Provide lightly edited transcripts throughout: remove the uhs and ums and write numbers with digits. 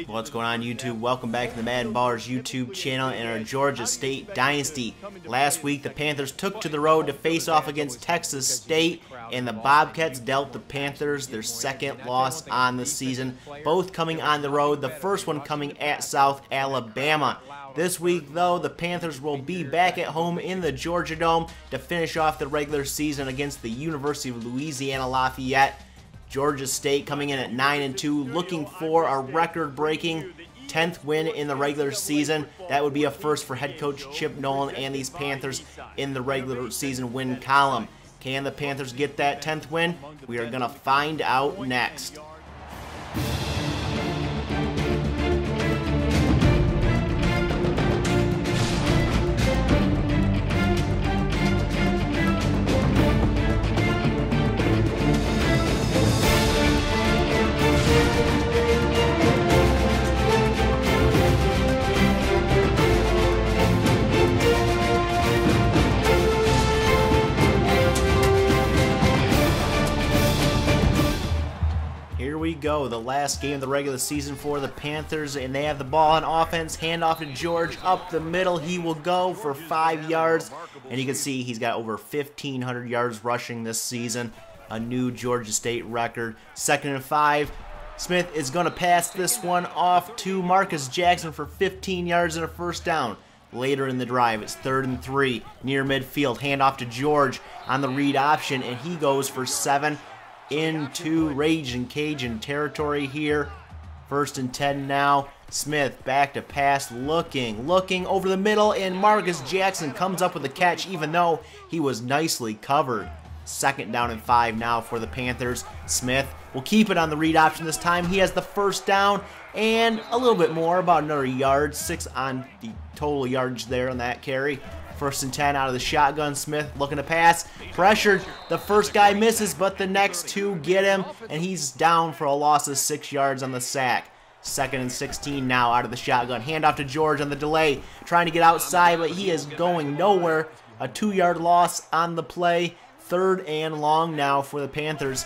What's going on, YouTube? Welcome back to the MaddenBallerz YouTube channel and our Georgia State Dynasty. Last week, the Panthers took to the road to face off against Texas State, and the Bobcats dealt the Panthers their second loss on the season, both coming on the road, the first one coming at South Alabama. This week, though, the Panthers will be back at home in the Georgia Dome to finish off the regular season against the University of Louisiana Lafayette. Georgia State coming in at 9-2, looking for a record-breaking 10th win in the regular season. That would be a first for head coach Chip Nolan and these Panthers in the regular season win column. Can the Panthers get that 10th win? We are going to find out next. Here we go, the last game of the regular season for the Panthers, and they have the ball on offense. Hand off to George up the middle. He will go for 5 yards, and you can see he's got over 1,500 yards rushing this season, a new Georgia State record. 2nd and 5. Smith is going to pass this one off to Marcus Jackson for 15 yards and a first down. Later in the drive, it's 3rd and 3 near midfield. Hand off to George on the read option, and he goes for 7 into Raging Cajun territory here. 1st and 10 now. Smith back to pass, looking over the middle, and Marcus Jackson comes up with the catch even though he was nicely covered. 2nd down and 5 now for the Panthers. Smith will keep it on the read option this time. He has the first down and a little bit more, about another yard. 6 on the total yardage there on that carry. 1st and 10 out of the shotgun. Smith looking to pass. Pressured. The first guy misses, but the next two get him, and he's down for a loss of 6 yards on the sack. 2nd and 16 now out of the shotgun. Handoff to George on the delay. Trying to get outside, but he is going nowhere. A 2-yard loss on the play. 3rd and long now for the Panthers.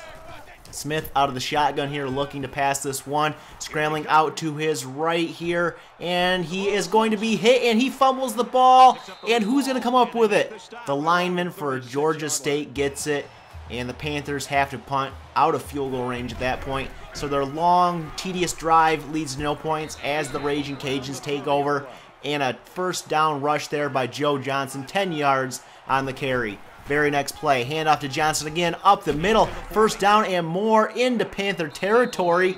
Smith out of the shotgun here, looking to pass this one, scrambling out to his right here, and he is going to be hit, and he fumbles the ball, and who's going to come up with it? The lineman for Georgia State gets it, and the Panthers have to punt out of field goal range at that point, so their long, tedious drive leads to no points as the Raging Cajuns take over, and a first down rush there by Joe Johnson, 10 yards on the carry. Very next play, handoff to Johnson again, up the middle, 1st down and more into Panther territory.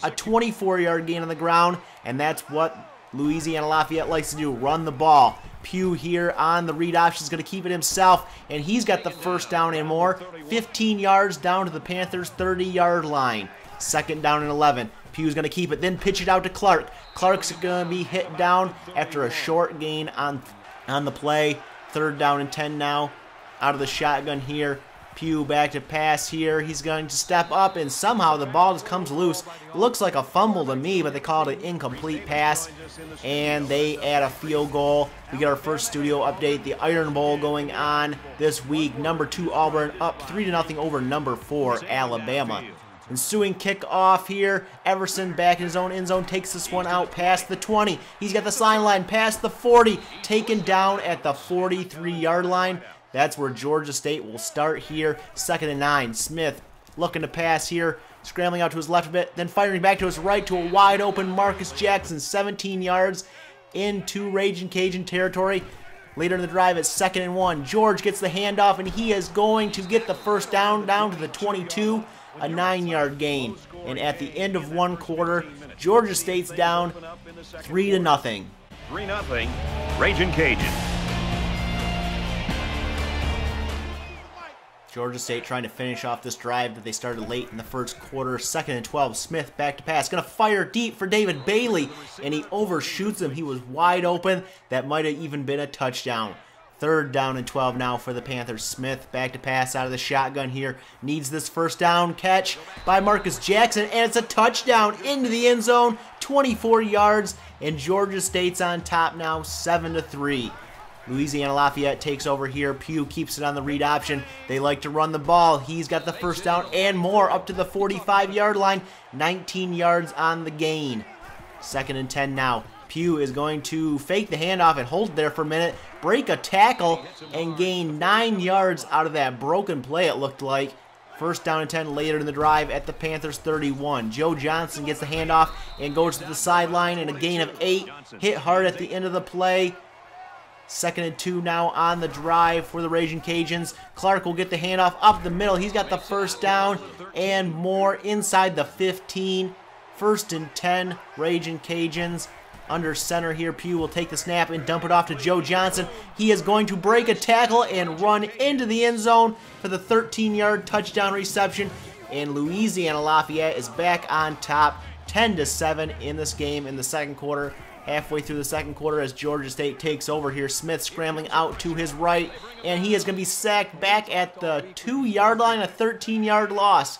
A 24-yard gain on the ground, and that's what Louisiana Lafayette likes to do, run the ball. Pugh here on the read option is going to keep it himself, and he's got the first down and more. 15 yards down to the Panthers' 30-yard line. 2nd down and 11. Pugh's going to keep it, then pitch it out to Clark. Clark's going to be hit down after a short gain on the play. 3rd down and 10 now. Out of the shotgun here. Pugh back to pass here. He's going to step up, and somehow the ball just comes loose. It looks like a fumble to me, but they called it an incomplete pass, and they add a field goal. We get our first studio update. The Iron Bowl going on this week. Number 2 Auburn up 3-0 over number 4 Alabama. Ensuing kickoff here. Everson back in his own end zone, takes this one out past the 20. He's got the sideline past the 40, taken down at the 43-yard line. That's where Georgia State will start here. 2nd and 9. Smith looking to pass here, scrambling out to his left a bit, then firing back to his right to a wide open Marcus Jackson, 17 yards into Raging Cajun territory. Later in the drive, it's 2nd and 1. George gets the handoff, and he is going to get the first down to the 22, a 9-yard gain. And at the end of one quarter, Georgia State's down 3-0. 3-0, Raging Cajun. Georgia State trying to finish off this drive that they started late in the first quarter. 2nd and 12. Smith back to pass. Going to fire deep for David Bailey, and he overshoots him. He was wide open. That might have even been a touchdown. 3rd down and 12 now for the Panthers. Smith back to pass out of the shotgun here. Needs this first down catch by Marcus Jackson, and it's a touchdown into the end zone. 24 yards, and Georgia State's on top now, 7-3. Louisiana Lafayette takes over here. Pugh keeps it on the read option. They like to run the ball. He's got the first down and more up to the 45-yard line. 19 yards on the gain. 2nd and 10 now. Pugh is going to fake the handoff and hold it there for a minute, break a tackle, and gain 9 yards out of that broken play, it looked like. 1st down and 10 later in the drive at the Panthers 31. Joe Johnson gets the handoff and goes to the sideline, and a gain of 8. Hit hard at the end of the play. 2nd and 2 now on the drive for the Raging Cajuns. Clark will get the handoff up the middle. He's got the 1st down and more inside the 15. 1st and 10, Raging Cajuns. Under center here, Pugh will take the snap and dump it off to Joe Johnson. He is going to break a tackle and run into the end zone for the 13-yard touchdown reception. And Louisiana Lafayette is back on top, 10-7 in this game in the 2nd quarter. Halfway through the 2nd quarter as Georgia State takes over here. Smith scrambling out to his right, and he is going to be sacked back at the 2-yard line, a 13-yard loss.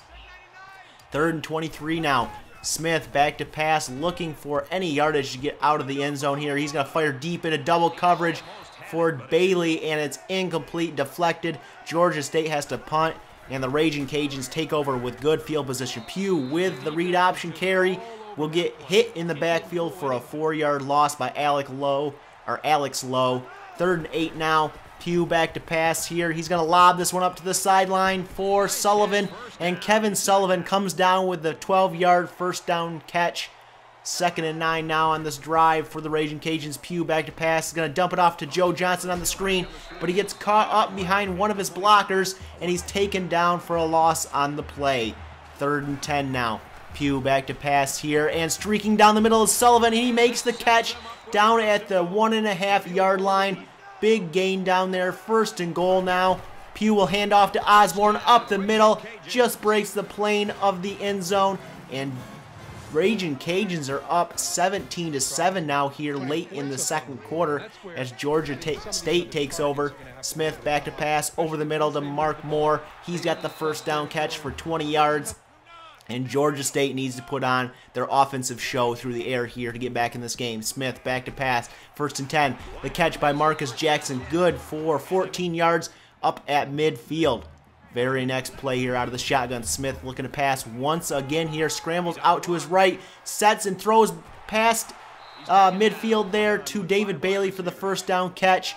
3rd and 23 now. Smith back to pass, looking for any yardage to get out of the end zone here. He's going to fire deep into double coverage for Bailey, and it's incomplete, deflected. Georgia State has to punt, and the Raging Cajuns take over with good field position. Pugh with the read option carry will get hit in the backfield for a 4-yard loss by Alex Lowe. 3rd and 8 now. Pugh back to pass here. He's going to lob this one up to the sideline for Sullivan, and Kevin Sullivan comes down with the 12-yard 1st down catch. 2nd and 9 now on this drive for the Raging Cajuns. Pugh back to pass. He's going to dump it off to Joe Johnson on the screen, but he gets caught up behind one of his blockers, and he's taken down for a loss on the play. 3rd and 10 now. Pugh back to pass here, and streaking down the middle is Sullivan. He makes the catch down at the 1.5-yard line. Big gain down there. 1st and goal now. Pugh will hand off to Osborne up the middle. Just breaks the plane of the end zone. And Raging Cajuns are up 17-7 now here late in the 2nd quarter as Georgia State takes over. Smith back to pass over the middle to Mark Moore. He's got the 1st down catch for 20 yards. And Georgia State needs to put on their offensive show through the air here to get back in this game. Smith back to pass. 1st and 10. The catch by Marcus Jackson. Good for 14 yards up at midfield. Very next play here out of the shotgun. Smith looking to pass once again here. Scrambles out to his right. Sets and throws past midfield there to David Bailey for the 1st down catch.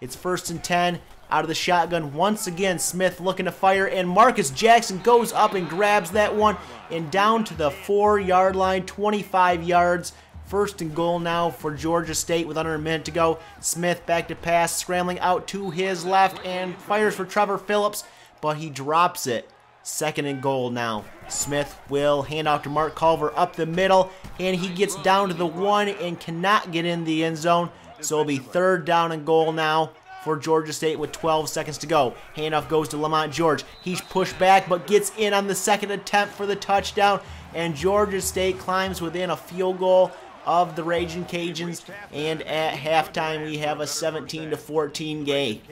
It's 1st and 10. Out of the shotgun once again. Smith looking to fire, and Marcus Jackson goes up and grabs that one, and down to the 4-yard line, 25 yards. 1st and goal now for Georgia State with under a minute to go. Smith back to pass, scrambling out to his left, and fires for Trevor Phillips, but he drops it. 2nd and goal now. Smith will hand off to Mark Culver up the middle, and he gets down to the 1 and cannot get in the end zone, so it'll be 3rd down and goal now for Georgia State with 12 seconds to go. Handoff goes to Lamont George. He's pushed back but gets in on the 2nd attempt for the touchdown, and Georgia State climbs within a field goal of the Raging Cajuns, and at halftime we have a 17-14 game.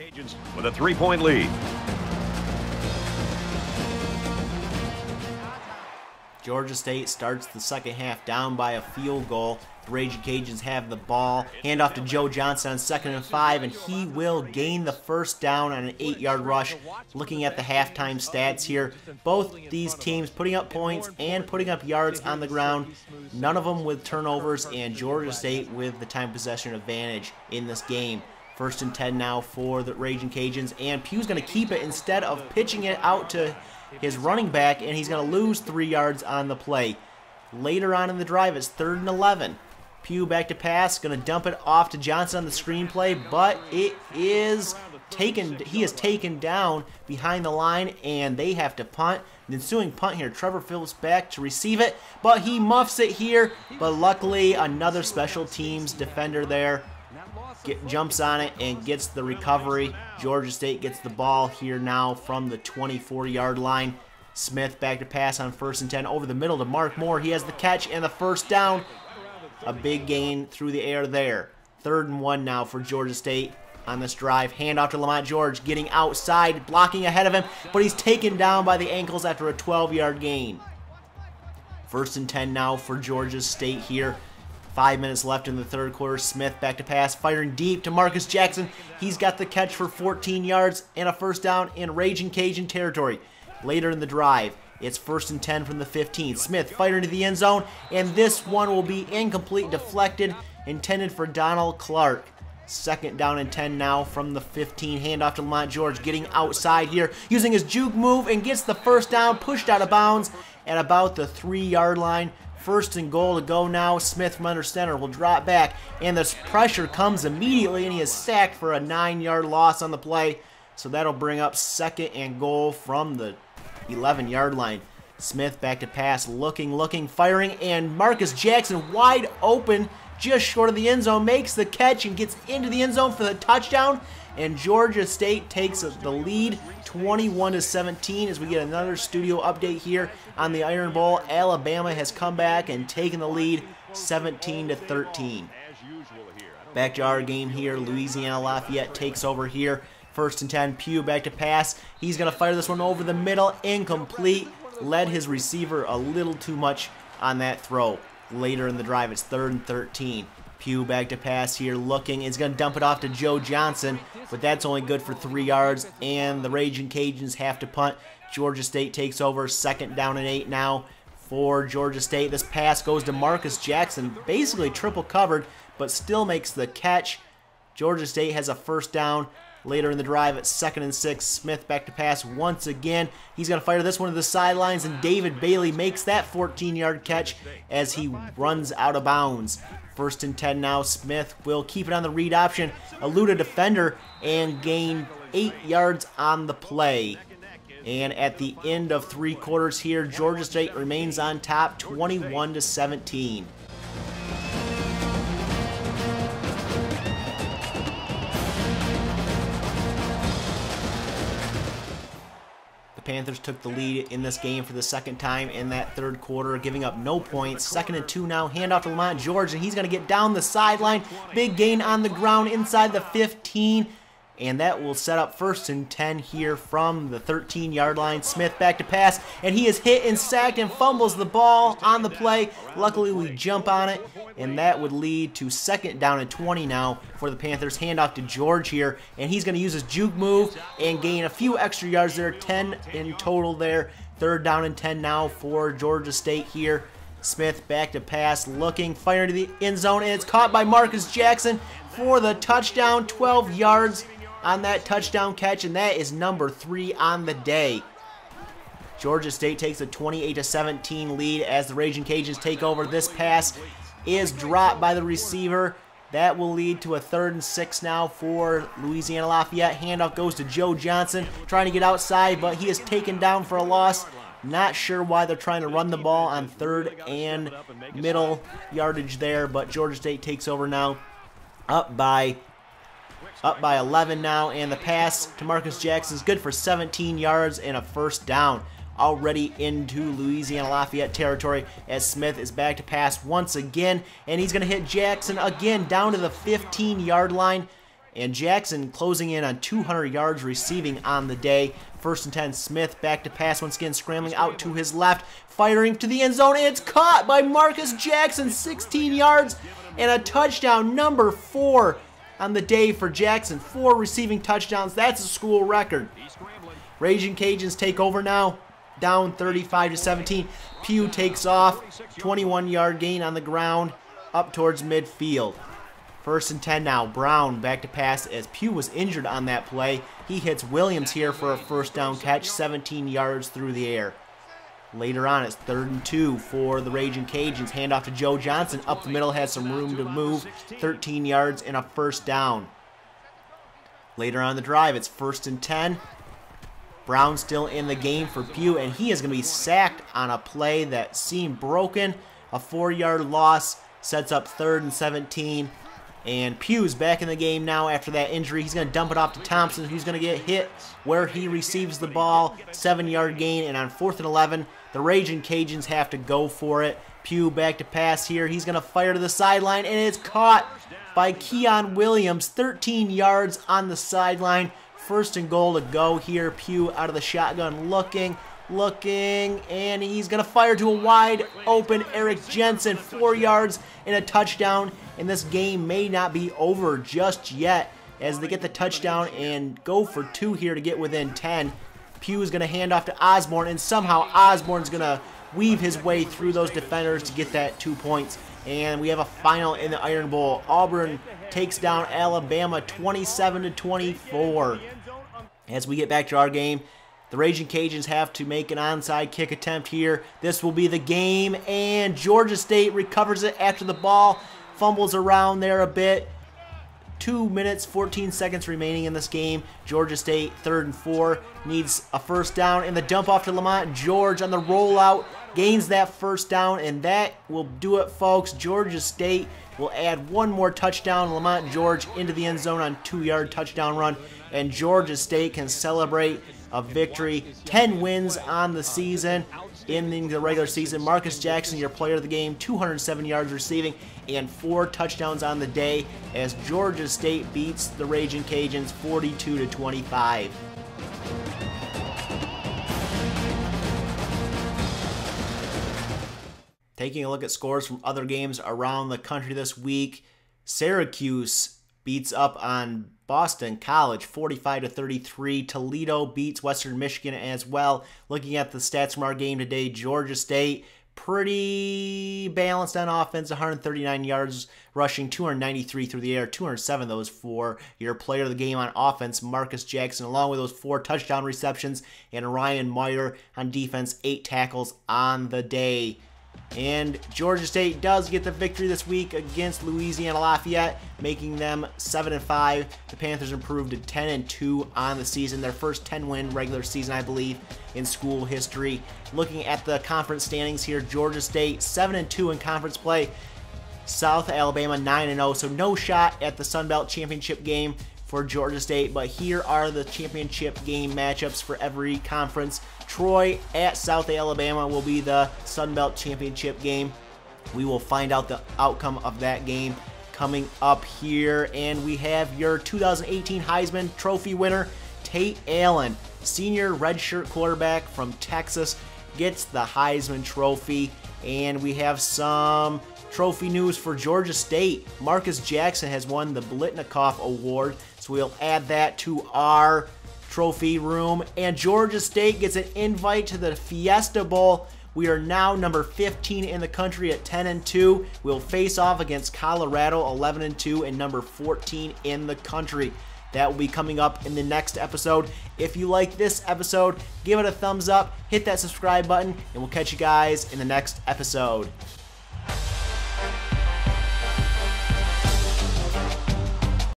With a 3-point lead. Georgia State starts the 2nd half down by a field goal. The Raging Cajuns have the ball. Handoff to Joe Johnson on 2nd and 5, and he will gain the 1st down on an 8-yard rush. Looking at the halftime stats here, both these teams putting up points and putting up yards on the ground. None of them with turnovers, and Georgia State with the time possession advantage in this game. 1st and 10 now for the Raging Cajuns, and Pugh's going to keep it instead of pitching it out to his running back, and he's going to lose 3 yards on the play. Later on in the drive, it's 3rd and 11. Pugh back to pass, going to dump it off to Johnson on the screenplay, but it is taken. He is taken down behind the line, and they have to punt. The ensuing punt here, Trevor Phillips back to receive it, but he muffs it here. But luckily, another special teams defender there jumps on it and gets the recovery. Georgia State gets the ball here now from the 24-yard line. Smith back to pass on 1st and 10 over the middle to Mark Moore. He has the catch and the 1st down. A big gain through the air there. 3rd and 1 now for Georgia State on this drive. Handoff to Lamont George, getting outside, blocking ahead of him, but he's taken down by the ankles after a 12-yard gain. 1st and 10 now for Georgia State here. 5 minutes left in the 3rd quarter. Smith back to pass, firing deep to Marcus Jackson. He's got the catch for 14 yards and a 1st down in Raging Cajun territory. Later in the drive, It's 1st and 10 from the 15. Smith fired into the end zone, and this one will be incomplete, deflected, intended for Donald Clark. 2nd down and 10 now from the 15. Handoff to Lamont George, getting outside here, using his juke move, and gets the 1st down, pushed out of bounds at about the 3-yard line. 1st and goal to go now. Smith from under center will drop back, and this pressure comes immediately, and he is sacked for a 9-yard loss on the play. So that'll bring up 2nd and goal from the 11-yard line. Smith back to pass, looking, firing, and Marcus Jackson wide open, just short of the end zone, makes the catch and gets into the end zone for the touchdown. And Georgia State takes the lead 21-17 as we get another studio update here on the Iron Bowl. Alabama has come back and taken the lead 17-13. Back to our game here. Louisiana Lafayette takes over here. 1st and 10, Pugh back to pass. He's going to fire this one over the middle, incomplete. Led his receiver a little too much on that throw. Later in the drive, it's 3rd and 13. Pugh back to pass here, looking. Is going to dump it off to Joe Johnson, but that's only good for 3 yards, and the Raging Cajuns have to punt. Georgia State takes over, 2nd down and 8 now for Georgia State. This pass goes to Marcus Jackson, basically triple covered, but still makes the catch. Georgia State has a 1st down. Later in the drive, it's 2nd and 6. Smith back to pass once again. He's going to fire this one to the sidelines, and David Bailey makes that 14-yard catch as he runs out of bounds. 1st and 10 now. Smith will keep it on the read option, elude a defender, and gain 8 yards on the play. And at the end of 3 quarters here, Georgia State remains on top, 21-17. Panthers took the lead in this game for the 2nd time in that 3rd quarter, giving up no points. 2nd and 2 now. Handoff to Lamont George, and he's going to get down the sideline. Big gain on the ground inside the 15, and that will set up 1st and 10 here from the 13-yard line. Smith back to pass, and he is hit and sacked and fumbles the ball on the play. Luckily, we jump on it, and that would lead to 2nd down and 20 now for the Panthers. Handoff to George here, and he's going to use his juke move and gain a few extra yards there, 10 in total there. 3rd down and 10 now for Georgia State here. Smith back to pass, looking, firing to the end zone, and it's caught by Marcus Jackson for the touchdown, 12 yards on that touchdown catch, and that is number 3 on the day. Georgia State takes a 28-17 lead as the Raging Cajuns take over. This pass is dropped by the receiver. That will lead to a 3rd and 6 now for Louisiana Lafayette. Handoff goes to Joe Johnson, trying to get outside, but he is taken down for a loss. Not sure why they're trying to run the ball on 3rd and middle yardage there, but Georgia State takes over now, up by 11 now, and the pass to Marcus Jackson is good for 17 yards and a 1st down. Already into Louisiana Lafayette territory as Smith is back to pass once again, and he's going to hit Jackson again down to the 15-yard line, and Jackson closing in on 200 yards receiving on the day. 1st and 10, Smith back to pass once again, scrambling out to his left, firing to the end zone, and it's caught by Marcus Jackson, 16 yards and a touchdown, number 4 on the day for Jackson. 4 receiving touchdowns. That's a school record. Raging Cajuns take over now, down 35-17. Pugh takes off, 21-yard gain on the ground, up towards midfield. 1st and 10 now. Brown back to pass as Pugh was injured on that play. He hits Williams here for a 1st down catch, 17 yards through the air. Later on, it's 3rd and 2 for the Raging Cajuns. Handoff to Joe Johnson. Up the middle, has some room to move. 13 yards and a 1st down. Later on the drive, it's 1st and 10. Brown still in the game for Pugh, and he is going to be sacked on a play that seemed broken. A 4-yard loss sets up 3rd and 17. And Pugh's back in the game now after that injury. He's going to dump it off to Thompson, who's going to get hit where he receives the ball. 7-yard gain, and on 4th and 11, the Raging Cajuns have to go for it. Pugh back to pass here. He's going to fire to the sideline, and it's caught by Keon Williams. 13 yards on the sideline. 1st and goal to go here. Pugh out of the shotgun, looking, and he's going to fire to a wide open Eric Jensen. 4 yards and a touchdown, and this game may not be over just yet as they get the touchdown and go for 2 here to get within 10. Pugh is going to hand off to Osborne, and somehow Osborne's going to weave his way through those defenders to get that 2 points. And we have a final in the Iron Bowl. Auburn takes down Alabama 27-24. As we get back to our game, the Raging Cajuns have to make an onside kick attempt here. This will be the game, and Georgia State recovers it after the ball fumbles around there a bit. 2 minutes, 14 seconds remaining in this game. Georgia State, 3rd and 4, needs a first down, and the dump off to Lamont George on the rollout gains that first down, and that will do it, folks. Georgia State will add one more touchdown. Lamont George into the end zone on 2-yard touchdown run, and Georgia State can celebrate a victory. 10 wins on the season. In the regular season, Marcus Jackson, your player of the game, 207 yards receiving and 4 touchdowns on the day as Georgia State beats the Raging Cajuns 42-25. Taking a look at scores from other games around the country this week, Syracuse beats up on Boston College 45-33. Toledo beats Western Michigan as well. Looking at the stats from our game today, Georgia State pretty balanced on offense, 139 yards rushing, 293 through the air, 207 of those for your player of the game on offense, Marcus Jackson, along with those 4 touchdown receptions, and Ryan Meyer on defense, 8 tackles on the day. And Georgia State does get the victory this week against Louisiana Lafayette, making them 7-5. The Panthers improved to 10-2 on the season, their first 10-win regular season, I believe, in school history. Looking at the conference standings here, Georgia State 7-2 in conference play. South Alabama 9-0, so no shot at the Sun Belt Championship game for Georgia State, but here are the championship game matchups for every conference. Troy at South Alabama will be the Sun Belt Championship game. We will find out the outcome of that game coming up here, and we have your 2018 Heisman Trophy winner, Tate Allen, senior redshirt quarterback from Texas, gets the Heisman Trophy. And we have some trophy news for Georgia State. Marcus Jackson has won the Blitnikoff Award, so we'll add that to our trophy room. And Georgia State gets an invite to the Fiesta Bowl. We are now number 15 in the country at 10-2. We'll face off against Colorado, 11-2, and number 14 in the country. That will be coming up in the next episode. If you like this episode, give it a thumbs up, hit that subscribe button, and we'll catch you guys in the next episode.